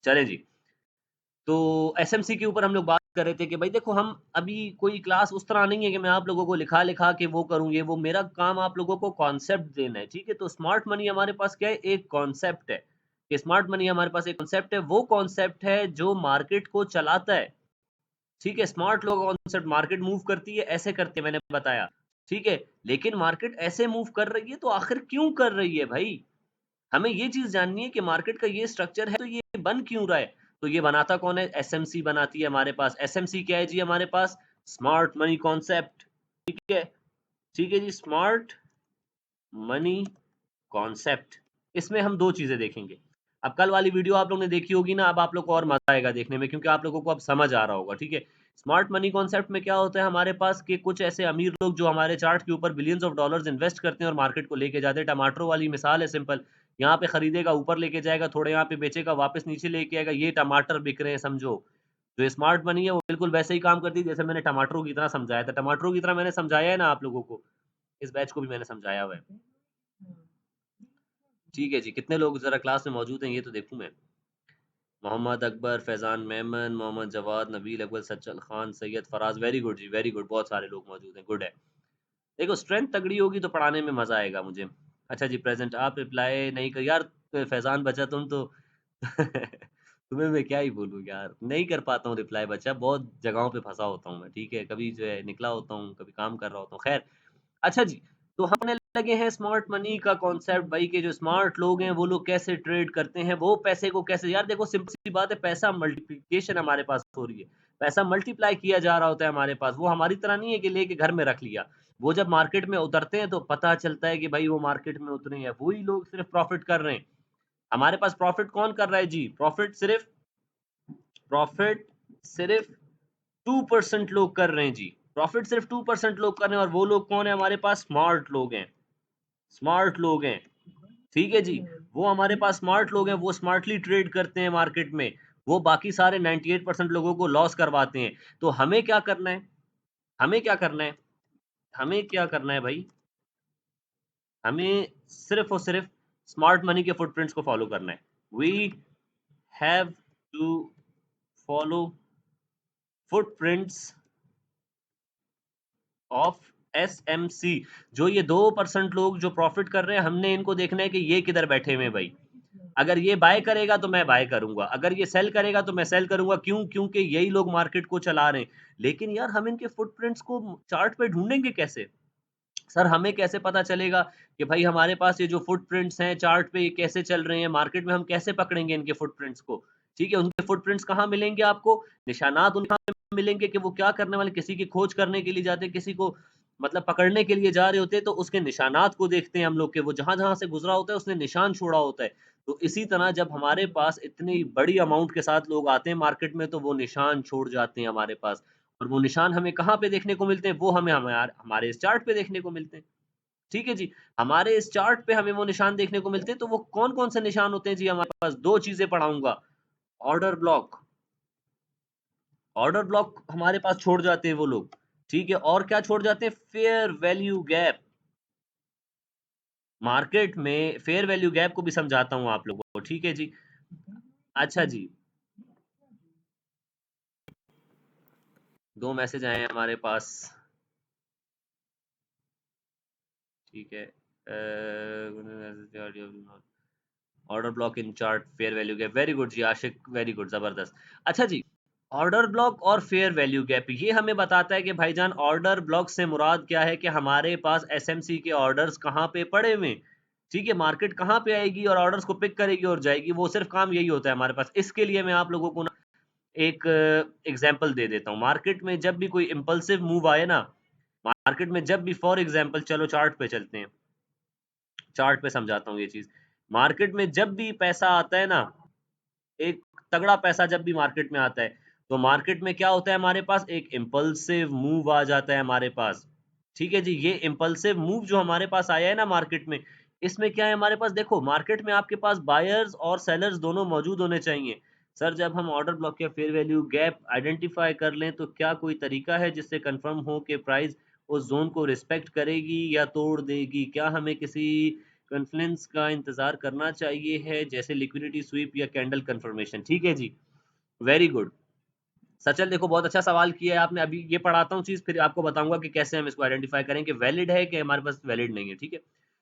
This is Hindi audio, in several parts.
चले जी। तो एसएमसी के ऊपर हम लोग बात कर रहे थे कि भाई देखो, हम अभी कोई क्लास उस तरह नहीं है कि मैं आप लोगों को लिखा के वो करूँ, ये वो, मेरा काम आप लोगों को कॉन्सेप्ट देना है, ठीक है? तो स्मार्ट मनी हमारे पास क्या है? एक कॉन्सेप्ट है कि स्मार्ट मनी हमारे पास एक कॉन्सेप्ट है, वो कॉन्सेप्ट है जो मार्केट को चलाता है, ठीक है? स्मार्ट लोग कॉन्सेप्ट, मार्केट मूव करती है, ऐसे करती है, मैंने बताया, ठीक है? लेकिन मार्केट ऐसे मूव कर रही है तो आखिर क्यों कर रही है भाई? हमें ये चीज़ जाननी है कि मार्केट का ये स्ट्रक्चर है तो ये बन क्यों रहा है? तो ये बनाता कौन है? एसएमसी बनाती है हमारे पास। एसएमसी क्या है जी हमारे पास? स्मार्ट मनी कॉन्सेप्ट, ठीक है? ठीक है जी, स्मार्ट मनी कॉन्सेप्ट। इसमें हम 2 चीज़ें देखेंगे। अब कल वाली वीडियो आप लोगों ने देखी होगी ना, अब आप लोग को और मज़ा आएगा देखने में, क्योंकि आप लोगों को अब समझ आ रहा होगा, ठीक है? स्मार्ट मनी कॉन्सेप्ट में क्या होता है हमारे पास कि कुछ ऐसे अमीर लोग जो हमारे चार्ट के ऊपर बिलियंस ऑफ डॉलर्स इन्वेस्ट करते हैं और मार्केट को लेके जाते हैं। टमाटरों वाली मिसाल है सिंपल। यहाँ पे खरीदेगा, ऊपर लेके जाएगा, थोड़े यहाँ पे बेचेगा, वापस नीचे लेके आएगा, ये टमाटर बिक रहे हैं समझो। जो स्मार्ट मनी है वो बिल्कुल वैसे ही काम करती है जैसे मैंने टमाटरों की तरह समझाया था। टमाटरों की तरह मैंने समझाया है ना आप लोगों को, इस बैच को भी मैंने समझाया हुआ है। ठीक है जी, कितने लोग ज़रा क्लास में मौजूद हैं ये तो देखूँ मैं। मोहम्मद अकबर, फैज़ान मेमन, मोहम्मद जवाद, नबील अकबर, सज्जल खान, सैयद फराज, वेरी गुड जी, वेरी गुड, बहुत सारे लोग मौजूद हैं, गुड है। देखो स्ट्रेंथ तगड़ी होगी तो पढ़ाने में मज़ा आएगा मुझे। अच्छा जी, प्रेज़ेंट आप रिप्लाई नहीं कर यार, फैज़ान बच्चा तुम तो तुम्हें मैं क्या ही बोलूँ यार, नहीं कर पाता हूँ रिप्लाई बच्चा, बहुत जगहों पे फँसा होता हूँ मैं, ठीक है? कभी जो है निकला होता हूँ, कभी काम कर रहा होता हूँ, खैर। अच्छा जी, तो हमने लगे हैं स्मार्ट मनी का कॉन्सेप्ट भाई, के जो स्मार्ट लोग हैं वो लोग कैसे ट्रेड करते हैं, वो पैसे को कैसे, यार देखो सिंपल सी बात है, पैसा मल्टीप्लिकेशन हमारे पास हो रही है, पैसा मल्टीप्लाई किया जा रहा होता है हमारे पास, वो हमारी तरह नहीं है कि लेके घर में रख लिया। वो जब मार्केट में उतरते हैं तो पता चलता है कि भाई वो मार्केट में उतरे हैं, वही लोग सिर्फ प्रॉफिट कर रहे हैं। हमारे पास प्रॉफिट कौन कर रहा है जी? प्रॉफिट सिर्फ 2% लोग कर रहे हैं जी। प्रॉफिट सिर्फ 2% लोग कर रहे हैं, और वो लोग कौन है हमारे पास? स्मार्ट लोग हैं। स्मार्ट लोग हैं, ठीक है जी। वो हमारे पास स्मार्ट लोग हैं, वो स्मार्टली ट्रेड करते हैं मार्केट में। वो बाकी सारे 98% लोगों को लॉस करवाते हैं। तो हमें क्या करना है? हमें क्या करना है? हमें क्या करना है भाई? हमें सिर्फ और सिर्फ स्मार्ट मनी के फुटप्रिंट्स को फॉलो करना है। We have to follow footprints of SMC. जो ये 2% लोग जो प्रॉफिट कर रहे हैं, हमने इनको देखना है कि ये किधर बैठे हुए हैं भाई। अगर ये बाय करेगा तो मैं बाय करूंगा, अगर ये सेल करेगा तो मैं सेल करूंगा। क्यों? क्योंकि यही लोग मार्केट को चला रहे हैं। लेकिन यार हम इनके फुटप्रिंट्स को चार्ट पे ढूंढेंगे कैसे? सर हमें कैसे पता चलेगा कि भाई हमारे पास ये जो फुटप्रिंट्स हैं चार्ट पे, ये कैसे चल रहे हैं मार्केट में? हम कैसे पकड़ेंगे इनके फुटप्रिंट्स को? ठीक है, उनके फुटप्रिंट्स कहाँ मिलेंगे आपको? निशानात उनका मिलेंगे कि वो क्या करने वाले, किसी की खोज करने के लिए जाते हैं, किसी को मतलब पकड़ने के लिए जा रहे होते हैं, तो उसके निशानात को देखते हैं हम लोग, के वो जहां जहां से गुजरा होता है उसने निशान छोड़ा होता है। तो इसी तरह जब हमारे पास इतनी बड़ी अमाउंट के साथ लोग आते हैं मार्केट में, तो वो निशान छोड़ जाते हैं हमारे पास। और वो निशान हमें कहाँ पे देखने को मिलते हैं? वो हमें हमारे इस चार्ट पे देखने को मिलते हैं। ठीक है जी, हमारे इस चार्ट पे हमें वो निशान देखने को मिलते हैं। तो वो कौन-कौन से निशान होते हैं जी हमारे पास? 2 चीज़ें पढ़ाऊँगा। ऑर्डर ब्लॉक, ऑर्डर ब्लॉक हमारे पास छोड़ जाते हैं वो लोग, ठीक है? और क्या छोड़ जाते हैं? Fair value gap. मार्केट में फेयर वैल्यू गैप को भी समझाता हूँ आप लोगों को, ठीक है जी? अच्छा जी, 2 मैसेज आए हैं हमारे पास, ठीक है? Order block in chart, fair value gap, very good ji Ashiq, very good, ज़बरदस्त। अच्छा जी, ऑर्डर ब्लॉक और फेयर वैल्यू गैप ये हमें बताता है कि भाईजान ऑर्डर ब्लॉक से मुराद क्या है, कि हमारे पास एसएमसी के ऑर्डर्स कहाँ पे पड़े हुए हैं, ठीक है? मार्केट कहाँ पे आएगी और ऑर्डर्स को पिक करेगी और जाएगी, वो सिर्फ काम यही होता है हमारे पास। इसके लिए मैं आप लोगों को ना एक एग्जांपल दे देता हूँ। मार्केट में जब भी कोई इम्पल्सिव मूव आए ना, मार्केट में जब भी, फॉर एग्जांपल चलो चार्ट पे चलते हैं, चार्ट पे समझाता हूँ ये चीज़। मार्केट में जब भी पैसा आता है ना, एक तगड़ा पैसा जब भी मार्केट में आता है, तो मार्केट में क्या होता है हमारे पास? एक इम्पल्सिव मूव आ जाता है हमारे पास। ठीक है जी, ये इम्पल्सिव मूव जो हमारे पास आया है ना मार्केट में, इसमें क्या है हमारे पास? देखो मार्केट में आपके पास बायर्स और सेलर्स दोनों मौजूद होने चाहिए। सर जब हम ऑर्डर ब्लॉक या फेयर वैल्यू गैप आइडेंटिफाई कर लें, तो क्या कोई तरीका है जिससे कंफर्म हो कि प्राइस उस ज़ोन को रिस्पेक्ट करेगी या तोड़ देगी? क्या हमें किसी कॉन्फ्लुएंस का इंतजार करना चाहिए है, जैसे लिक्विडिटी स्वीप या कैंडल कंफर्मेशन। ठीक है जी, वेरी गुड। सचल देखो बहुत अच्छा सवाल किया है आपने। अभी ये पढ़ाता हूँ चीज, फिर आपको बताऊंगा कि कैसे हम इसको आइडेंटिफाई करें कि वैलिड है कि हमारे पास वैलिड नहीं है। ठीक है,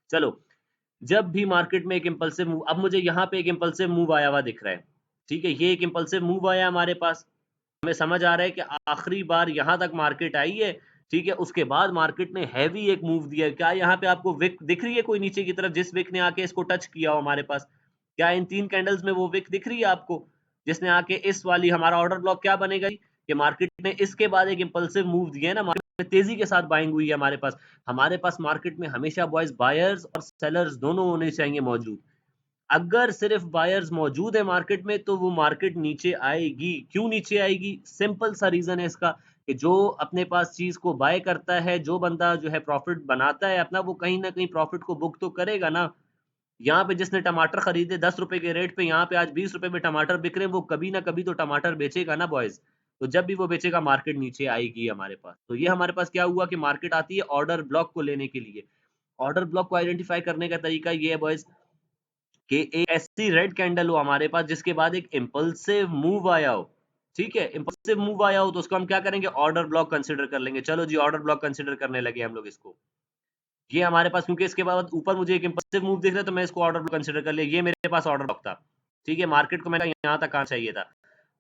चलो। जब भी मार्केट में एक इंपल्सिव मूव, अब मुझे यहाँ पे एक इंपल्सिव मूव आया हुआ दिख रहा है। ठीक है, ये एक इंपल्सिव मूव आया हमारे पास, हमें समझ आ रहा है कि आखिरी बार यहाँ तक मार्केट आई है। ठीक है, उसके बाद मार्केट ने हैवी एक मूव दिया है। क्या यहाँ पे आपको विक दिख रही है कोई नीचे की तरफ, जिस विक ने आके इसको टच किया हो हमारे पास? क्या इन 3 कैंडल्स में वो विक दिख रही है आपको, जिसने आके इस वाली हमारा ऑर्डर ब्लॉक क्या बनेगा कि मार्केट ने इसके बाद एक इंपल्सिव मूव दिया है ना, मार्केट में तेजी के साथ बाइंग हुई है हमारे पास। हमारे पास मार्केट में हमेशा बॉयज बायर्स और सेलर्स दोनों होने चाहिए मौजूद। अगर सिर्फ बायर्स मौजूद है मार्केट में तो वो मार्केट नीचे आएगी। क्यों नीचे आएगी? सिंपल सा रीजन है इसका कि जो अपने पास चीज को बाय करता है, जो बंदा जो है प्रॉफिट बनाता है अपना, वो कहीं ना कहीं प्रॉफिट को बुक तो करेगा ना। यहाँ पे जिसने टमाटर खरीदे 10 रुपए के रेट पे, यहाँ पे आज 20 रुपए में टमाटर बिक रहे हैं, वो कभी ना कभी तो टमाटर बेचेगा ना बॉयज। तो जब भी वो बेचेगा मार्केट नीचे आएगी हमारे पास। तो ये हमारे पास क्या हुआ कि मार्केट आती है ऑर्डर ब्लॉक को लेने के लिए। ऑर्डर ब्लॉक को आइडेंटिफाई करने का तरीका ये है बॉयज कि एक ऐसी रेड कैंडल हो हमारे पास जिसके बाद एक इंपल्सिव मूव आया हो। ठीक है, इंपल्सिव मूव आया हो तो उसको हम क्या करेंगे? ऑर्डर ब्लॉक कंसीडर कर लेंगे। चलो जी, ऑर्डर ब्लॉक कंसीडर करने लगे हम लोग इसको। ये हमारे पास, क्योंकि इसके बाद ऊपर मुझे एक इंपल्सिव मूव दिख रहा है तो मैं इसको ऑर्डर ब्लॉक कंसीडर कर लिया। ये मेरे पास ऑर्डर ब्लॉक था। ठीक है, मार्केट को मैंने यहाँ तक आना चाहिए था।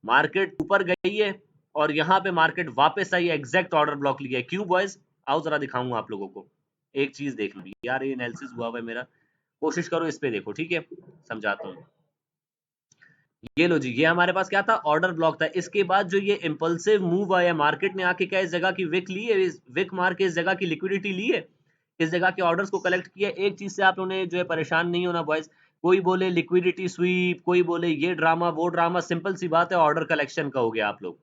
मार्केट ऊपर गई है और यहाँ पे मार्केट वापस आई, एग्जैक्ट ऑर्डर ब्लॉक लिया है। क्यों बॉयज? आओ जरा दिखाऊंगा आप लोगों को। एक चीज देख लो यार, ये एनालिसिस हुआ हुआ है मेरा, कोशिश करो इस पे देखो। ठीक है, समझाता हूँ। ये लो जी, ये हमारे पास क्या था? ऑर्डर ब्लॉक था। इसके बाद जो ये इंपल्सिव मूव आया, मार्केट ने आके क्या इस जगह की विक ली है, इस विक मार के इस जगह की लिक्विडिटी ली है, इस जगह के ऑर्डर्स को कलेक्ट किया। एक चीज से आप लोगों ने जो है परेशान नहीं होना बॉयज। कोई बोले लिक्विडिटी स्वीप, कोई बोले ये ड्रामा वो ड्रामा, सिंपल सी बात है, ऑर्डर कलेक्शन का हो गया आप लोग।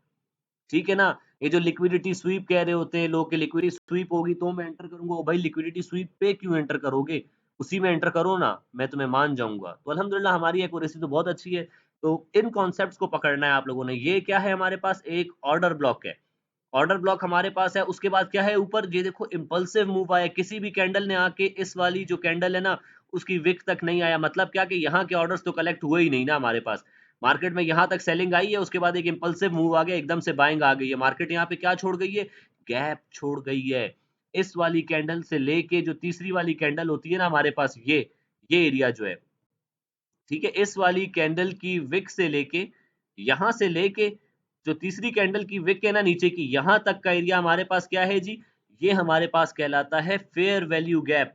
ठीक है ना? ये जो लिक्विडिटी स्वीप कह रहे होते हैं लोग कि लिक्विडिटी स्वीप होगी तो मैं एंटर करूंगा। ओ भाई, लिक्विडिटी स्वीप पे क्यों एंटर करोगे? उसी में एंटर करो ना, मैं तुम्हें मान जाऊंगा। तो अल्हम्दुलिल्लाह हमारी एक्यूरेसी तो बहुत अच्छी है। तो इन कॉन्सेप्ट्स को पकड़ना है आप लोगों ने। ये क्या है हमारे पास? एक ऑर्डर ब्लॉक है। ऑर्डर ब्लॉक हमारे पास है। उसके बाद क्या है? ऊपर ये देखो इंपल्सिव मूव आया, किसी भी कैंडल ने आके इस वाली जो कैंडल है ना उसकी विक तक नहीं आया। मतलब क्या कि यहाँ के ऑर्डर्स तो कलेक्ट हुए ही नहीं ना हमारे पास। मार्केट में यहाँ तक सेलिंग आई है, उसके बाद एक इंपल्सिव मूव आ गया, एकदम से बाइंग आ गई है। मार्केट यहाँ पे क्या छोड़ गई है? गैप छोड़ गई है। इस वाली कैंडल से लेके जो तीसरी वाली कैंडल होती है ना हमारे पास, ये एरिया जो है, ठीक है, इस वाली कैंडल की विक से लेके, यहां से लेके जो तीसरी कैंडल की विक है ना नीचे की, यहां तक का एरिया हमारे पास क्या है जी? ये हमारे पास कहलाता है फेयर वैल्यू गैप।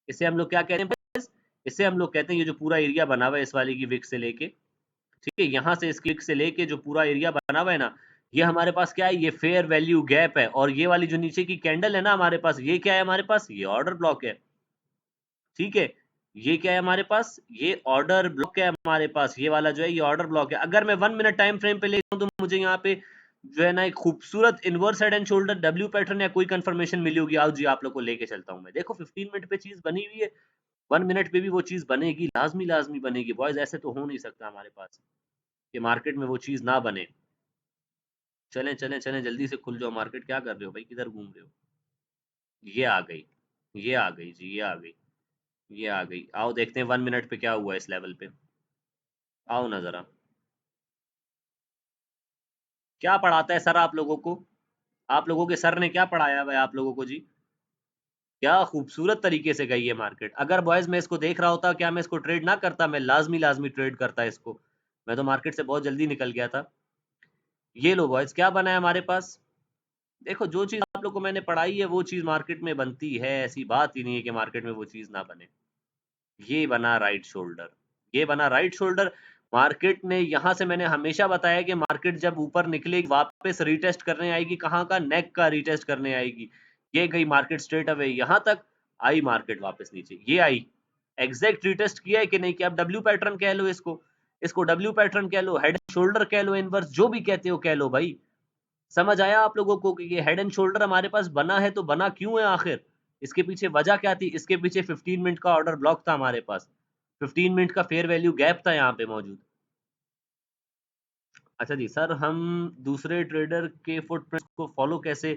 इसे हम लोग क्या कहते हैं? इसे हम लोग कहते हैं, ये जो पूरा एरिया बना हुआ है इस वाली की विक से लेके, ठीक है, यहाँ से इस विक से लेके जो पूरा एरिया बना हुआ है ना, ये हमारे पास क्या है? ये फेयर वैल्यू गैप है। और ये वाली जो नीचे की कैंडल है ना हमारे पास, ये क्या है हमारे पास? ये ऑर्डर ब्लॉक है। ठीक है, ये क्या है हमारे पास? ये ऑर्डर ब्लॉक है हमारे पास। ये वाला जो है ये ऑर्डर ब्लॉक है। अगर मैं 1 मिनट टाइम फ्रेम पे लेता हूँ तो मुझे यहाँ पे जो है ना एक खूबसूरत inverse head and shoulder W pattern या कोई कंफर्मेशन मिली होगी। आओ जी, आप लोग को लेके चलता हूँ मैं। देखो 15 मिनट पे चीज बनी हुई है, 1 मिनट पे भी वो चीज बनेगी, लाजमी लाजमी बनेगी बॉयज। ऐसे तो हो नहीं सकता हमारे पास कि मार्केट में वो चीज ना बने। चलें चलें चलें, जल्दी से खुल जाओ। मार्केट क्या कर रहे हो भाई, किधर घूम रहे हो? ये आ गई, ये आ गई जी, ये आ गई, ये आ गई। आओ देखते हैं 1 मिनट पे क्या हुआ इस लेवल पे। आओ ना जरा। क्या पढ़ाता है सर आप लोगों को? आप लोगों के सर ने क्या पढ़ाया भाई आप लोगों को जी? क्या खूबसूरत तरीके से गई है मार्केट। अगर बॉयज मैं इसको देख रहा होता, क्या मैं इसको ट्रेड ना करता? मैं लाजमी लाजमी ट्रेड करता इसको। मैं तो मार्केट से बहुत जल्दी निकल गया था। ये लो बॉयज, क्या बना है हमारे पास? देखो, जो चीज आप लोग को मैंने पढ़ाई है वो चीज मार्केट में बनती है। ऐसी बात ही नहीं है कि मार्केट में वो चीज ना बने। ये बना राइट शोल्डर, ये बना राइट शोल्डर। मार्केट ने यहां से, मैंने हमेशा बताया कि मार्केट जब ऊपर निकलेगी वापस रीटेस्ट करने आएगी। कहां का? नेक का रीटेस्ट करने आएगी। ये गई मार्केट स्ट्रेट अवे यहां तक, आई मार्केट वापस नीचे, ये आई। एग्जैक्ट रीटेस्ट किया है कि नहीं? कि आप डब्ल्यू पैटर्न कह लो इसको, इसको डब्ल्यू पैटर्न कह लो, हेड शोल्डर कह लो, इनवर्स जो भी कहते हो कह लो भाई। समझ आया आप लोगों को कि ये हेड एंड शोल्डर हमारे पास बना है तो बना क्यों है आखिर? इसके पीछे वजह क्या थी? इसके पीछे 15 मिनट का ऑर्डर ब्लॉक था हमारे पास, 15 मिनट का फेयर वैल्यू गैप था यहाँ पे मौजूद। अच्छा जी सर, हम दूसरे ट्रेडर के फुटप्रिंट्स को फॉलो कैसे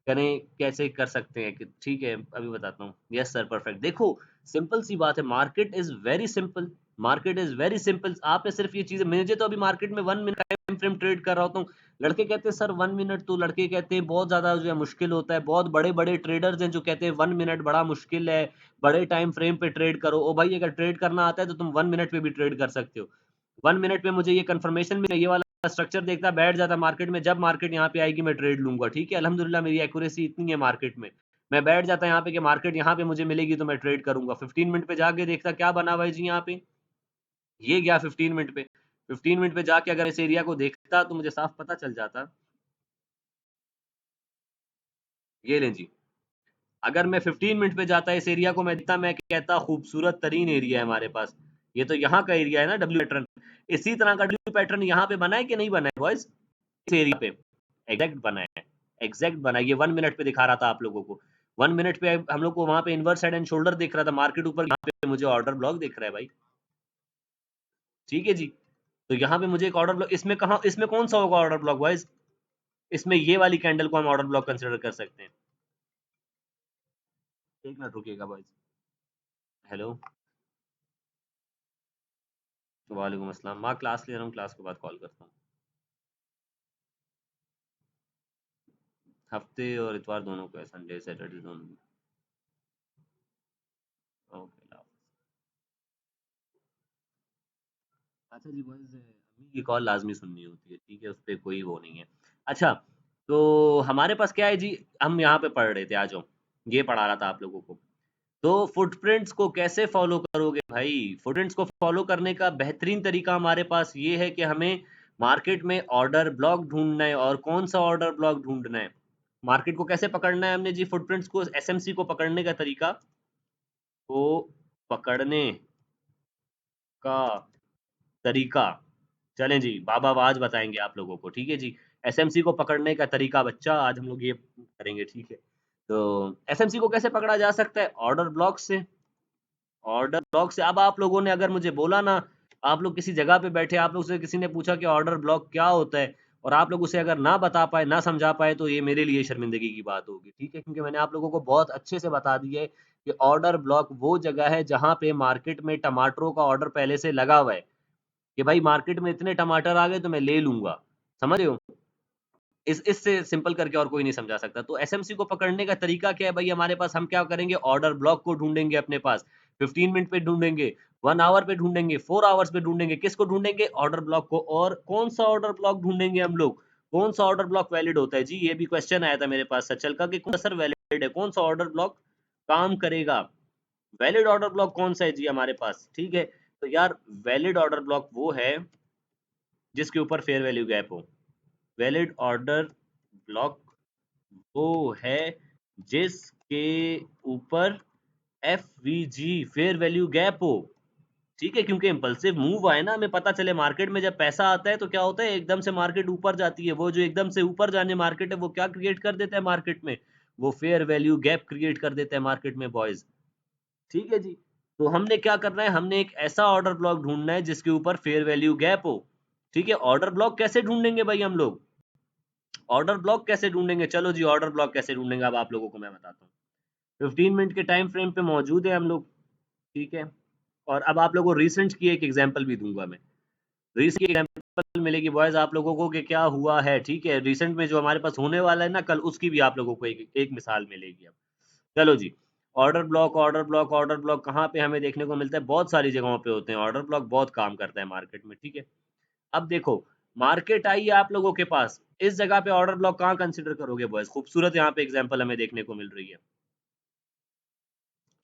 करें, कैसे कर सकते हैं? कि ठीक है, अभी बताता हूँ। Yes sir, perfect. देखो सिंपल सी बात है, market is very simple, market is very simple. आपने सिर्फ ये चीजें, मुझे तो अभी मार्केट में 1 मिनट टाइम फ्रेम ट्रेड कर रहा होता हूँ, लड़के कहते हैं सर 1 मिनट, तो लड़के कहते हैं बहुत ज्यादा जो है मुश्किल होता है, बहुत बड़े बड़े ट्रेडर्स हैं जो कहते हैं 1 मिनट बड़ा मुश्किल है, बड़े टाइम फ्रेम पे ट्रेड करो। ओ भाई, अगर ट्रेड करना आता है तो तुम 1 मिनट पे भी ट्रेड कर सकते हो। 1 मिनट पे मुझे ये कंफर्मेशन में ये वाला स्ट्रक्चर देखता, बैठ जाता मार्केट में, जब मार्केट यहाँ पे आएगी मैं ट्रेड लूंगा, ठीक है। अल्हम्दुलिल्लाह मेरी एक्यूरेसी इतनी है मार्केट में, मैं बैठ जाता यहाँ पे कि मार्केट यहाँ पे मुझे मिलेगी तो मैं ट्रेड करूंगा। 15 मिनट पे जाके देखता क्या बना हुआ है जी यहाँ पे, ये गया 15 मिनट पे। 15 मिनट पे जाके अगर इस एरिया को देखता तो मुझे साफ पता चल जाता। ये लें जी, अगर मैं 15 मिनट पे जाता इस एरिया को मैं देखता, मैं कहता खूबसूरत तरीन एरिया है हमारे पास, ये तो यहाँ का एरिया है ना डब्ल्यू पैटर्न। इसी तरह का डब्ल्यू पैटर्न यहाँ पे बना है कि नहीं बना है बॉयज, इस एरिया पे एग्जैक्ट बना है, एग्जैक्ट बना है। ये 1 मिनट पे दिखा रहा था आप लोगों को, 1 मिनट पे हम लोग को वहां पे इनवर्स हेड एंड शोल्डर दिख रहा था, मार्केट ऊपर, यहाँ पे मुझे ऑर्डर ब्लॉक दिख रहा है भाई, ठीक है जी। तो यहाँ पे मुझे एक ऑर्डर ब्लॉक, इसमें कहा, इसमें कौन सा होगा ऑर्डर ब्लॉक वाइज, इसमें ये वाली कैंडल को हम ऑर्डर ब्लॉक कंसिडर कर सकते हैं। एक मिनट रुकिएगा बॉयज। हेलो, वालेकुम अस्सलाम। मैं क्लास ले रहा हूँ, क्लास के बाद कॉल करता हूँ। हफ्ते और इतवार दोनों को है, संडे सैटरडे दोनों में। ओके। अच्छा जी बॉयज, अम्मी की कॉल लाजमी सुननी होती है, ठीक है, उस पर कोई वो नहीं है। अच्छा, तो हमारे पास क्या है जी, हम यहाँ पे पढ़ रहे थे, आ जाओ, ये पढ़ा रहा था आप लोगों को। तो फुटप्रिंट्स को कैसे फॉलो करोगे भाई, फुटप्रिंट्स को फॉलो करने का बेहतरीन तरीका हमारे पास ये है कि हमें मार्केट में ऑर्डर ब्लॉक ढूंढना है। और कौन सा ऑर्डर ब्लॉक ढूंढना है, मार्केट को कैसे पकड़ना है हमने जी, फुटप्रिंट्स को, एसएमसी को पकड़ने का तरीका, को पकड़ने का तरीका, चलें जी, बाबा आज बताएंगे आप लोगों को, ठीक है जी। एसएमसी को पकड़ने का तरीका बच्चा आज हम लोग ये करेंगे, ठीक है। तो एसएमसी को कैसे पकड़ा जा सकता है, ऑर्डर ब्लॉक से, ऑर्डर ब्लॉक से। अब आप लोगों ने अगर मुझे बोला ना, आप लोग किसी जगह पे बैठे, आप लोग से किसी ने पूछा कि ऑर्डर ब्लॉक क्या होता है, और आप लोग उसे अगर ना बता पाए, ना समझा पाए, तो ये मेरे लिए शर्मिंदगी की बात होगी, ठीक है। क्योंकि मैंने आप लोगों को बहुत अच्छे से बता दिया है कि ऑर्डर ब्लॉक वो जगह है जहां पे मार्केट में टमाटरों का ऑर्डर पहले से लगा हुआ है, कि भाई मार्केट में इतने टमाटर आ गए तो मैं ले लूंगा, समझ रहे हो। इस इससे सिंपल करके और कोई नहीं समझा सकता। तो एसएमसी को पकड़ने का तरीका क्या है भाई, हमारे पास, हम क्या करेंगे, ऑर्डर ब्लॉक को ढूंढेंगे अपने पास, 15 मिनट पे ढूंढेंगे, 1 आवर पे ढूंढेंगे, 4 आवर्स पे ढूंढेंगे, किसको ढूंढेंगे, ऑर्डर ब्लॉक को। और कौन सा ऑर्डर ब्लॉक ढूंढेंगे हम लोग, कौन सा ऑर्डर ब्लॉक वैलिड होता है जी, ये भी क्वेश्चन आया था मेरे पास सचल का, कि कौन सा सर वैलिड है, कौन सा ऑर्डर ब्लॉक काम करेगा, वैलिड ऑर्डर ब्लॉक कौन सा है जी हमारे पास, ठीक है। तो यार, वैलिड ऑर्डर ब्लॉक वो है जिसके ऊपर फेयर वैल्यू गैप हो, वैलिड ऑर्डर ब्लॉक वो है जिसके ऊपर F we ji fair value gap हो, ठीक है। क्योंकि इम्पल्सिव मूव आए ना, हमें पता चले मार्केट में जब पैसा आता है तो क्या होता है, एकदम से मार्केट ऊपर जाती है, वो जो एकदम से ऊपर जाने मार्केट है वो क्या क्रिएट कर देता है मार्केट में, वो फेयर वैल्यू गैप क्रिएट कर देता है मार्केट में बॉयज, ठीक है जी। तो हमने क्या करना है, हमने एक ऐसा ऑर्डर ब्लॉक ढूंढना है जिसके ऊपर फेयर वैल्यू गैप हो, ठीक है। ऑर्डर ब्लॉक कैसे ढूंढेंगे भाई हम लोग, ऑर्डर ब्लॉक कैसे ढूंढेंगे, चलो जी, ऑर्डर ब्लॉक कैसे ढूंढेंगे अब आप लोगों को मैं बताता हूँ। 15 मिनट के टाइम फ्रेम पे मौजूद है हम लोग, ठीक है। और अब आप लोगों को रिसेंट की एक एग्जांपल भी दूंगा मैं, रिसेंट की एग्जांपल मिलेगी बॉयज आप लोगों को कि क्या हुआ है, ठीक है। रिसेंट में जो हमारे पास होने वाला है ना कल, उसकी भी आप लोगों को एक मिसाल मिलेगी अब। चलो जी, order block, order block, order block कहाँ पे हमें देखने को मिलता है, बहुत सारी जगहों पे होते हैं ऑर्डर ब्लॉक, बहुत काम करता है मार्केट में, ठीक है। अब देखो, मार्केट आई है आप लोगों के पास, इस जगह पे ऑर्डर ब्लॉक कहाँ कंसीडर करोगे बॉयज, खूबसूरत यहाँ पे एग्जांपल हमें देखने को मिल रही है,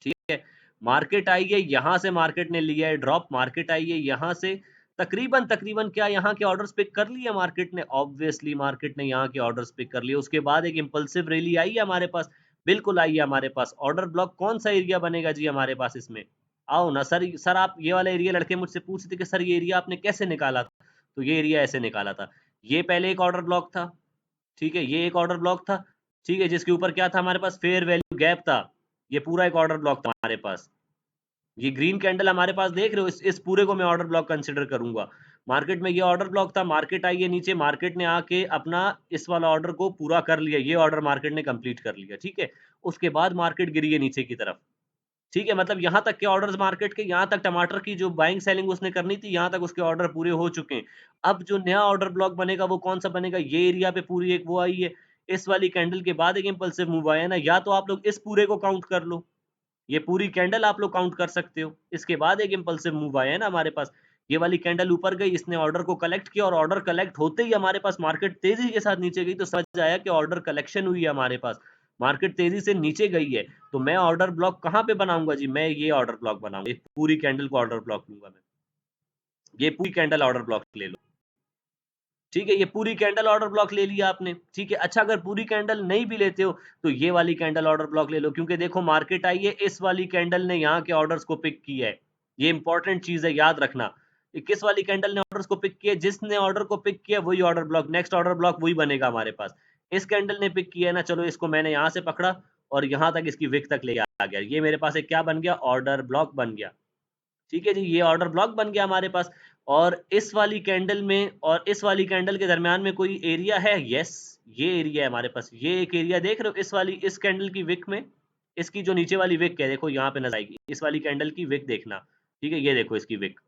ठीक है। मार्केट आई है, यहाँ से मार्केट ने लिया है ड्रॉप, मार्केट आई है यहाँ से, तकरीबन तकरीबन क्या यहाँ के ऑर्डर्स पिक कर लिए मार्केट ने, ऑब्वियसली मार्केट ने यहाँ के ऑर्डर्स पिक कर लिए। उसके बाद एक इंपल्सिव रैली आई है हमारे पास, बिल्कुल आई है हमारे पास। ऑर्डर ब्लॉक कौन सा एरिया बनेगा जी हमारे पास इसमें, आओ ना सर, सर आप ये वाला एरिया, लड़के मुझसे पूछते थे कि सर ये एरिया आपने कैसे निकाला था, तो ये एरिया ऐसे निकाला था। ये पहले एक ऑर्डर ब्लॉक था, ठीक है, ये एक ऑर्डर ब्लॉक था, ठीक है, जिसके ऊपर क्या था हमारे पास, फेयर वैल्यू गैप था। ये पूरा एक ऑर्डर ब्लॉक था हमारे पास, ये ग्रीन कैंडल हमारे पास देख रहे हो, इस पूरे को मैं ऑर्डर ब्लॉक कंसिडर करूंगा। मार्केट में ये ऑर्डर ब्लॉक था, मार्केट आई है नीचे, मार्केट ने आके अपना इस वाला ऑर्डर को पूरा कर लिया, ये ऑर्डर मार्केट ने कंप्लीट कर लिया, ठीक है। उसके बाद मार्केट गिरी है नीचे की तरफ, ठीक है, मतलब यहाँ तक के ऑर्डर्स मार्केट के, यहाँ तक टमाटर की जो बाइंग सेलिंग उसने करनी थी, यहाँ तक उसके ऑर्डर पूरे हो चुके हैं। अब जो नया ऑर्डर ब्लॉक बनेगा वो कौन-सा बनेगा? ये एरिया पे पूरी एक वो आई है, इस वाली कैंडल के बाद एक इम्पल्सिव मूव आया है ना, या तो आप लोग इस पूरे को काउंट कर लो, ये पूरी कैंडल आप लोग काउंट कर सकते हो। इसके बाद एक इम्पल्सिव मूव आया है ना हमारे पास, ये वाली कैंडल ऊपर गई, इसने ऑर्डर को कलेक्ट किया और ऑर्डर कलेक्ट होते ही हमारे पास मार्केट तेज़ी के साथ नीचे गई, तो समझ आया कि ऑर्डर कलेक्शन हुई है हमारे पास। मार्केट तेज़ी से नीचे गई है, तो मैं ऑर्डर ब्लॉक कहाँ पे बनाऊँगा जी? मैं ये ऑर्डर ब्लॉक बनाऊँगा, ये पूरी कैंडल को ऑर्डर ब्लॉक लूँगा मैं। ये पूरी कैंडल ऑर्डर ब्लॉक ले लो। ठीक है, ये पूरी कैंडल ऑर्डर ब्लॉक ले लिया आपने, ठीक है। अच्छा, अगर पूरी कैंडल नहीं भी लेते हो, तो ये वाली कैंडल ऑर्डर ब्लॉक ले लो, क्योंकि देखो मार्केट आई है, इस वाली कैंडल ने यहाँ के ऑर्डर्स को पिक किया है। ये इंपॉर्टेंट चीज़ है, याद रखना। ये किस वाली कैंडल ने ऑर्डर्स को पिक किया है? जिसने ऑर्डर को पिक किया वही order block, next order block वही बनेगा हमारे पास। इस कैंडल ने पिक किया है ना, चलो इसको मैंने यहाँ से पकड़ा और यहाँ तक इसकी विक तक ले आ गया। ये मेरे पास एक क्या बन गया? ऑर्डर ब्लॉक बन गया। ठीक है जी, ये ऑर्डर ब्लॉक बन गया हमारे पास। और इस वाली कैंडल में और इस वाली कैंडल के दरमियान में कोई एरिया है? यस, ये एरिया है हमारे पास। ये एक एरिया देख रहे हो, इस कैंडल की विक में, इसकी जो नीचे वाली विक है, देखो यहाँ पे नजर आएगी, इस वाली कैंडल की विक देखना। ठीक है, ये देखो इसकी विक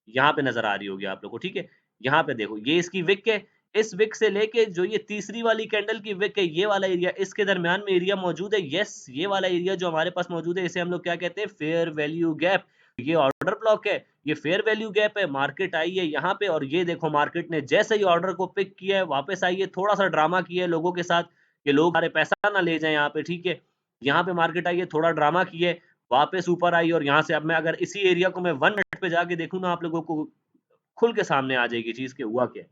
यहाँ पे नजर आ रही होगी आप लोग को। ठीक है, यहाँ पे देखो, ये इसकी विक है। इस विक से लेके जो ये तीसरी वाली कैंडल की विक है, ये वाला एरिया, इसके दरमियान में एरिया मौजूद है। यस, ये वाला एरिया जो हमारे पास मौजूद है, इसे हम लोग क्या कहते हैं? Fair value gap. ये ऑर्डर ब्लॉक है, ये फेयर वैल्यू गैप है। मार्केट आई है यहाँ पे और ये देखो मार्केट ने जैसे ही ऑर्डर को पिक किया है, वापस आई है, थोड़ा सा ड्रामा किया है लोगों के साथ कि लोग हमारे पैसा ना ले जाए यहाँ पे। ठीक है, यहाँ पे मार्केट आई है, थोड़ा ड्रामा किया है, वापस ऊपर आई और यहाँ से अब मैं अगर इसी एरिया को मैं 1 मिनट पे जाके देखूँ ना, आप लोगों को खुल के सामने आ जाएगी चीज़ कि हुआ क्या है।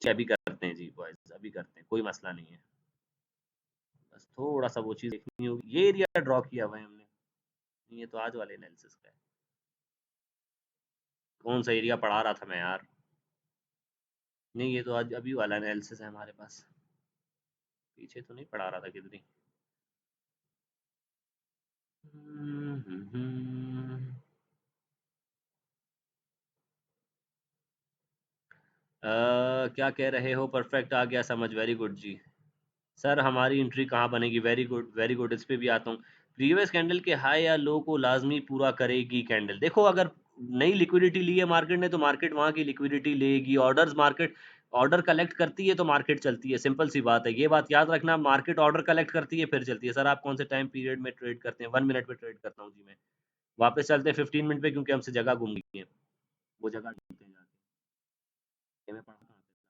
जी, अभी करते हैं जी बॉयज़, अभी करते हैं, कोई मसला नहीं है। बस थोड़ा-सा वो चीज़ देखनी होगी। ये एरिया ड्रॉ किया हुआ है हमने, ये तो आज वाले एनालिसिस का है। कौन-सा एरिया पढ़ा रहा था मैं यार? नहीं, ये तो आज अभी वाला एनालिसिस है हमारे पास। पीछे तो नहीं पढ़ा रहा था किधर ही। हुँ, हुँ, हुँ। क्या कह रहे हो? परफेक्ट आ गया समझ, वेरी गुड जी। सर हमारी एंट्री कहाँ बनेगी? वेरी गुड, इस पे भी आता हूँ। प्रीवियस कैंडल के हाई या लो को लाजमी पूरा करेगी कैंडल। देखो, अगर नई लिक्विडिटी ली है मार्केट ने, तो मार्केट वहाँ की लिक्विडिटी लेगी। ऑर्डर्स मार्केट ऑर्डर कलेक्ट करती है तो मार्केट चलती है, सिंपल सी बात है। ये बात याद रखना, मार्केट ऑर्डर कलेक्ट करती है फिर चलती है। सर आप कौन से टाइम पीरियड में ट्रेड करते हैं? 1 मिनट में ट्रेड करता हूँ जी मैं। वापस चलते हैं 15 मिनट पे, क्योंकि हमसे जगह गुम गई है। वो जगह ढूंढते हैं जाके। ये मैं पढ़ा कहाँ पे था?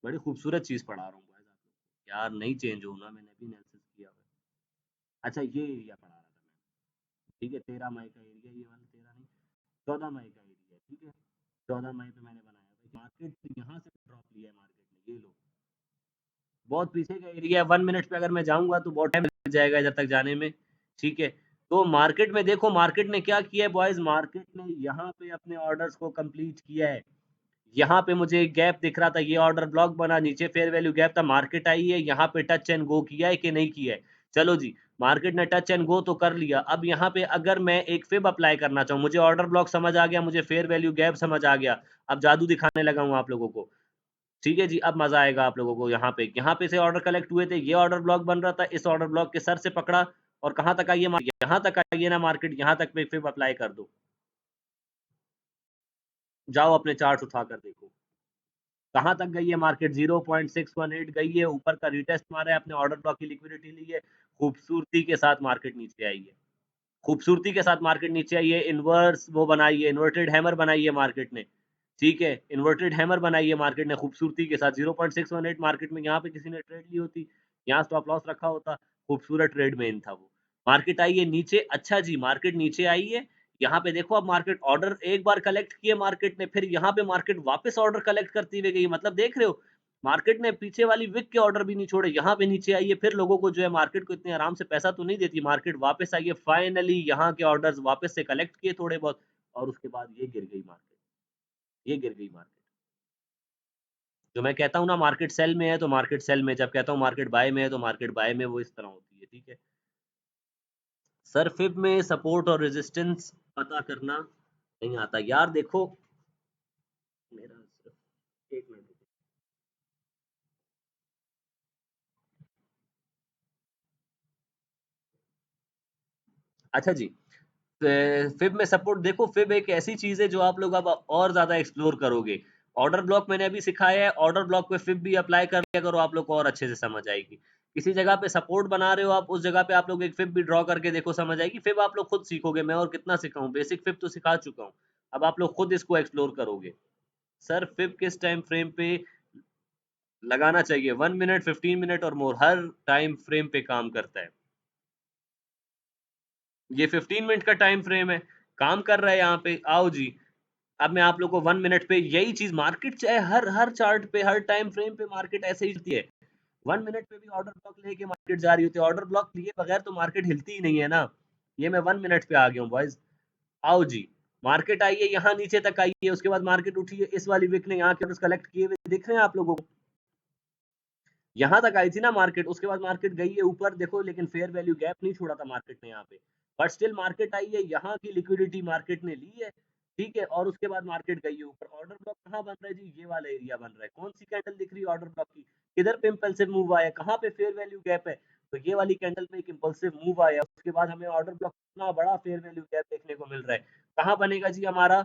बड़ी खूबसूरत चीज़ पढ़ा रहा हूँ guys आप लोग को। यार नहीं चेंज हो ना, मैंने भी एनालिसिस किया हुआ है। अच्छा, ये एरिया पढ़ा रहा था मैं। ठीक है, 13 मई का एरिया, ये वाला 13 नहीं, 14 मई का एरिया है। ठीक है, 14 मई पे मैंने बनाया भाई, मार्केट यहाँ से ड्रॉप लिया है मार्केट ने, ये लो। बहुत पीछे का एरिया है, 1 मिनट पे अगर मैं जाऊँगा तो बहुत टाइम लग जाएगा इधर तक जाने में। ठीक है, तो मार्केट में देखो, मार्केट ने क्या किया है बॉयज़, मार्केट ने यहाँ पे अपने ऑर्डर्स को कंप्लीट किया है। यहाँ पे मुझे एक गैप दिख रहा था, ये ऑर्डर ब्लॉक बना, नीचे फेयर वैल्यू गैप था, मार्केट आई है, यहाँ पे टच एंड गो किया है कि नहीं किया है? चलो जी, मार्केट ने टच एंड गो तो कर लिया। अब यहाँ पे अगर मैं एक फिब अप्लाई करना चाहूँ, मुझे ऑर्डर ब्लॉक समझ आ गया, मुझे फेयर वैल्यू गैप समझ आ गया, अब जादू दिखाने लगा हूँ आप लोगों को। ठीक है जी, अब मज़ा आएगा आप लोगों को। यहाँ पे से ऑर्डर कलेक्ट हुए थे, ये ऑर्डर ब्लॉक बन रहा था, इस ऑर्डर ब्लॉक के सर से पकड़ा और कहाँ तक आई है यहाँ तक आई है ना मार्केट, यहाँ तक पे फिब अप्लाई कर दो। जाओ अपने चार्ट्स उठा कर देखो। कहाँ तक गई है मार्केट? 0.618 गई है, ऊपर का रिटेस्ट मारा है, अपने ऑर्डर ब्लॉक की लिक्विडिटी ली है, खूबसूरती के साथ मार्केट नीचे आई है। खूबसूरती के साथ मार्केट नीचे आई है, इन्वर्स वो बनाई है, इन्वर्टेड हैमर बनाई है मार्केट ने। ठीक है, इन्वर्टेड हैमर बनाई है मार्केट ने खूबसूरती के साथ। 0.618 मार्केट में यहाँ पे किसी ने ट्रेड ली होती, यहाँ स्टॉप लॉस रखा होता, खूबसूरत ट्रेड में इन था वो। मार्केट आई है नीचे, अच्छा जी, मार्केट नीचे आई है। यहाँ पे देखो, अब मार्केट ऑर्डर एक बार कलेक्ट किए मार्केट ने, फिर यहाँ पे मार्केट वापस ऑर्डर कलेक्ट करती हुई गई। मतलब देख रहे हो, मार्केट ने पीछे वाली विक के ऑर्डर भी नहीं छोड़े, यहाँ पे नीचे आई है, फिर लोगों को जो है, मार्केट को इतने आराम से पैसा तो नहीं देती, मार्केट वापस आई है, फाइनली यहाँ के ऑर्डर्स वापस से कलेक्ट किए थोड़े बहुत, और उसके बाद ये गिर गई मार्केट, ये गिर गई मार्केट। जो मैं कहता हूँ ना मार्केट सेल में है तो मार्केट सेल में, जब कहता हूँ मार्केट बाय में है तो मार्केट बाय में, वो इस तरह होती है। ठीक है सर, फिब में सपोर्ट और रेजिस्टेंस पता करना नहीं आता यार। देखो मेरा सिर्फ एक मिनट, अच्छा जी, फिब में सपोर्ट देखो, फिब एक ऐसी चीज़ है जो आप लोग अब और ज़्यादा एक्सप्लोर करोगे। ऑर्डर ब्लॉक मैंने अभी सिखाया है, ऑर्डर ब्लॉक पे फिब भी अप्लाई कर लिया करो, आप लोग को और अच्छे से समझ आएगी। किसी जगह पे सपोर्ट बना रहे हो आप, उस जगह पे आप लोग एक फिब भी ड्रॉ करके देखो, समझ आएगी। फिब आप लोग खुद सीखोगे, मैं और कितना सिखाऊँ, बेसिक फिब तो सिखा चुका हूँ। अब आप लोग खुद इसको एक्सप्लोर करोगे। सर फिब किस टाइम फ्रेम पे लगाना चाहिए? 1 मिनट, 15 मिनट और मोर, हर टाइम फ्रेम पे काम करता है। ये 15 मिनट का टाइम फ्रेम है, काम कर रहा है यहाँ पे, आओ जी। अब मैं आप लोग को 1 मिनट पे यही चीज़, मार्केट चाहे हर हर चार्ट पे, हर टाइम फ्रेम पे मार्केट ऐसे ही चलती है। 1 मिनट पे भी ऑर्डर ब्लॉक लेके मार्केट जा रही होती है, ऑर्डर ब्लॉक लिए बगैर तो मार्केट हिलती ही नहीं है ना। ये मैं 1 मिनट पे आ गया हूँ बॉयज़, आओ जी। मार्केट आई है, यहाँ नीचे तक आई है, उसके बाद मार्केट उठी है, इस वाली विक ने यहाँ के ऑर्डर्स कलेक्ट किए हुए दिख रहे हैं आप लोगों को? यहाँ तक आई थी ना मार्केट, उसके बाद मार्केट गई है ऊपर देखो, लेकिन फेयर वैल्यू गैप नहीं छोड़ा था मार्केट ने यहाँ पे। बट स्टिल मार्केट आई है, यहाँ की लिक्विडिटी मार्केट ने ली है, ठीक है, और उसके बाद मार्केट गई है ऊपर। ऑर्डर ब्लॉक कहाँ बन रहा है जी? ये वाला एरिया बन रहा है। कौन सी कैंडल दिख रही है ऑर्डर ब्लॉक की? किधर पे इम्पल्सिव मूव आया? कहाँ पे फेयर वैल्यू गैप है? तो ये वाली कैंडल पे एक इम्पल्सिव मूव आया, उसके बाद हमें ऑर्डर ब्लॉक इतना बड़ा फेयर वैल्यू गैप देखने को मिल रहा है। कहाँ बनेगा जी हमारा?